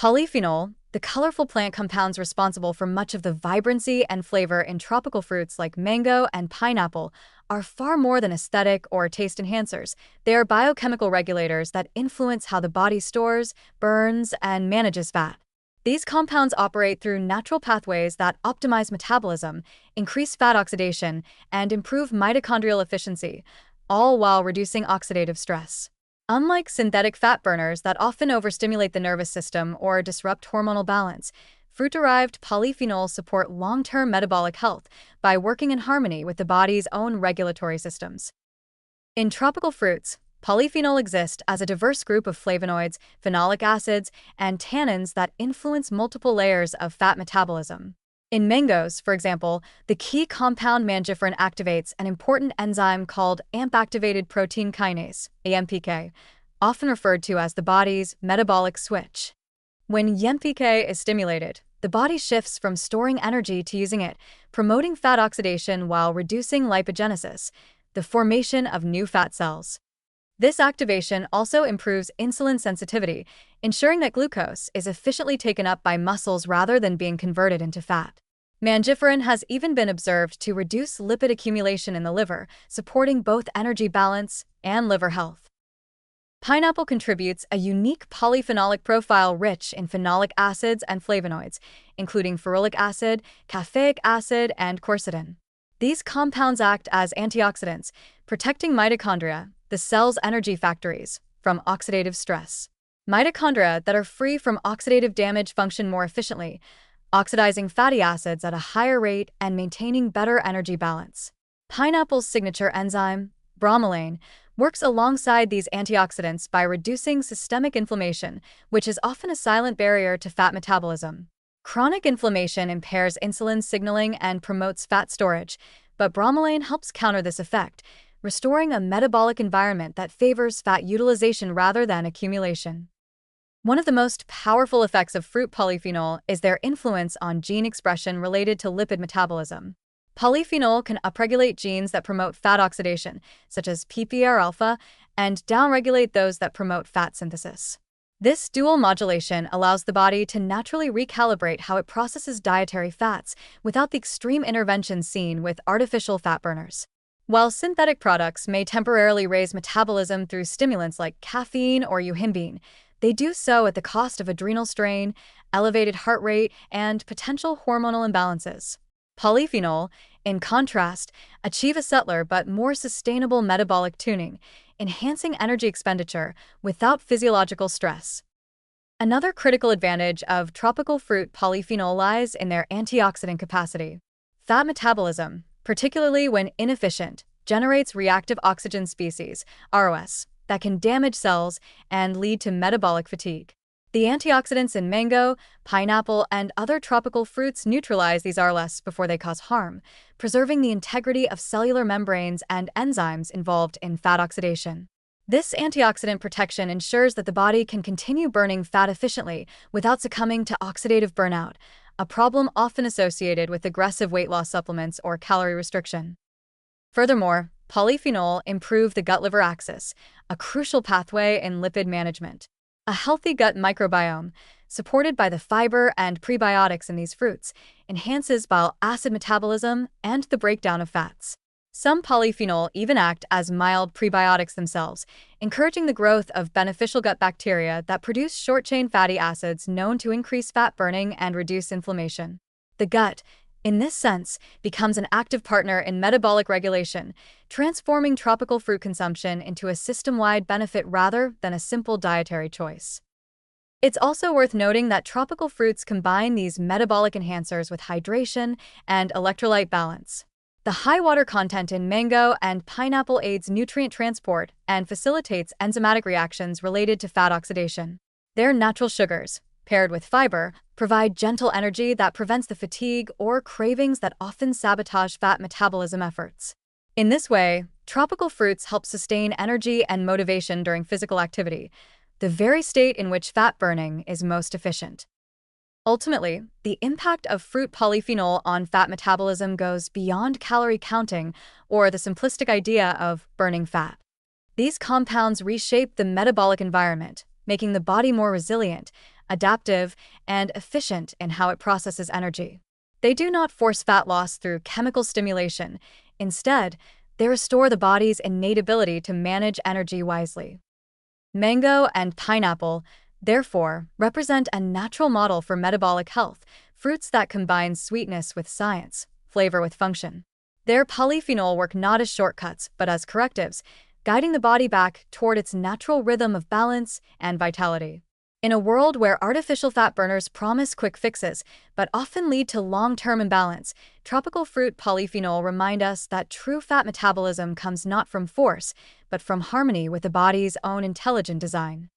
Polyphenol, the colorful plant compounds responsible for much of the vibrancy and flavor in tropical fruits like mango and pineapple, are far more than aesthetic or taste enhancers. They are biochemical regulators that influence how the body stores, burns, and manages fat. These compounds operate through natural pathways that optimize metabolism, increase fat oxidation, and improve mitochondrial efficiency, all while reducing oxidative stress. Unlike synthetic fat burners that often overstimulate the nervous system or disrupt hormonal balance, fruit-derived polyphenols support long-term metabolic health by working in harmony with the body's own regulatory systems. In tropical fruits, polyphenol exists as a diverse group of flavonoids, phenolic acids, and tannins that influence multiple layers of fat metabolism. In mangoes, for example, the key compound mangifrin activates an important enzyme called AMP-activated protein kinase, AMPK, often referred to as the body's metabolic switch. When AMPK is stimulated, the body shifts from storing energy to using it, promoting fat oxidation while reducing lipogenesis, the formation of new fat cells. This activation also improves insulin sensitivity, ensuring that glucose is efficiently taken up by muscles rather than being converted into fat. Mangifrin has even been observed to reduce lipid accumulation in the liver, supporting both energy balance and liver health. Pineapple contributes a unique polyphenolic profile rich in phenolic acids and flavonoids, including ferulic acid, caffeic acid, and quercetin. These compounds act as antioxidants, protecting mitochondria, the cell's energy factories, from oxidative stress. Mitochondria that are free from oxidative damage function more efficiently, oxidizing fatty acids at a higher rate and maintaining better energy balance. Pineapple's signature enzyme, bromelain, works alongside these antioxidants by reducing systemic inflammation, which is often a silent barrier to fat metabolism. Chronic inflammation impairs insulin signaling and promotes fat storage, but bromelain helps counter this effect, restoring a metabolic environment that favors fat utilization rather than accumulation. One of the most powerful effects of fruit polyphenol is their influence on gene expression related to lipid metabolism. Polyphenol can upregulate genes that promote fat oxidation, such as PPAR-alpha, and downregulate those that promote fat synthesis. This dual modulation allows the body to naturally recalibrate how it processes dietary fats without the extreme interventions seen with artificial fat burners. While synthetic products may temporarily raise metabolism through stimulants like caffeine or yohimbine, they do so at the cost of adrenal strain, elevated heart rate, and potential hormonal imbalances. Polyphenol, in contrast, achieve a subtler but more sustainable metabolic tuning, enhancing energy expenditure without physiological stress. Another critical advantage of tropical fruit polyphenol lies in their antioxidant capacity. Fat metabolism, particularly when inefficient, generates reactive oxygen species, ROS, that can damage cells and lead to metabolic fatigue. The antioxidants in mango, pineapple, and other tropical fruits neutralize these RLS before they cause harm, preserving the integrity of cellular membranes and enzymes involved in fat oxidation. This antioxidant protection ensures that the body can continue burning fat efficiently without succumbing to oxidative burnout, a problem often associated with aggressive weight loss supplements or calorie restriction. Furthermore, polyphenol improve the gut-liver axis, a crucial pathway in lipid management. A healthy gut microbiome, supported by the fiber and prebiotics in these fruits, enhances bile acid metabolism and the breakdown of fats. Some polyphenol even act as mild prebiotics themselves, encouraging the growth of beneficial gut bacteria that produce short-chain fatty acids known to increase fat burning and reduce inflammation. The gut, in this sense, becomes an active partner in metabolic regulation, transforming tropical fruit consumption into a system-wide benefit rather than a simple dietary choice. It's also worth noting that tropical fruits combine these metabolic enhancers with hydration and electrolyte balance. The high water content in mango and pineapple aids nutrient transport and facilitates enzymatic reactions related to fat oxidation. Their natural sugars, paired with fiber, provide gentle energy that prevents the fatigue or cravings that often sabotage fat metabolism efforts. In this way, tropical fruits help sustain energy and motivation during physical activity, the very state in which fat burning is most efficient. Ultimately, the impact of fruit polyphenol on fat metabolism goes beyond calorie counting or the simplistic idea of burning fat. These compounds reshape the metabolic environment, making the body more resilient, adaptive, and efficient in how it processes energy. They do not force fat loss through chemical stimulation. Instead, they restore the body's innate ability to manage energy wisely. Mango and pineapple, therefore, represent a natural model for metabolic health, fruits that combine sweetness with science, flavor with function. Their polyphenol work not as shortcuts, but as correctives, guiding the body back toward its natural rhythm of balance and vitality. In a world where artificial fat burners promise quick fixes, but often lead to long-term imbalance, tropical fruit polyphenol remind us that true fat metabolism comes not from force, but from harmony with the body's own intelligent design.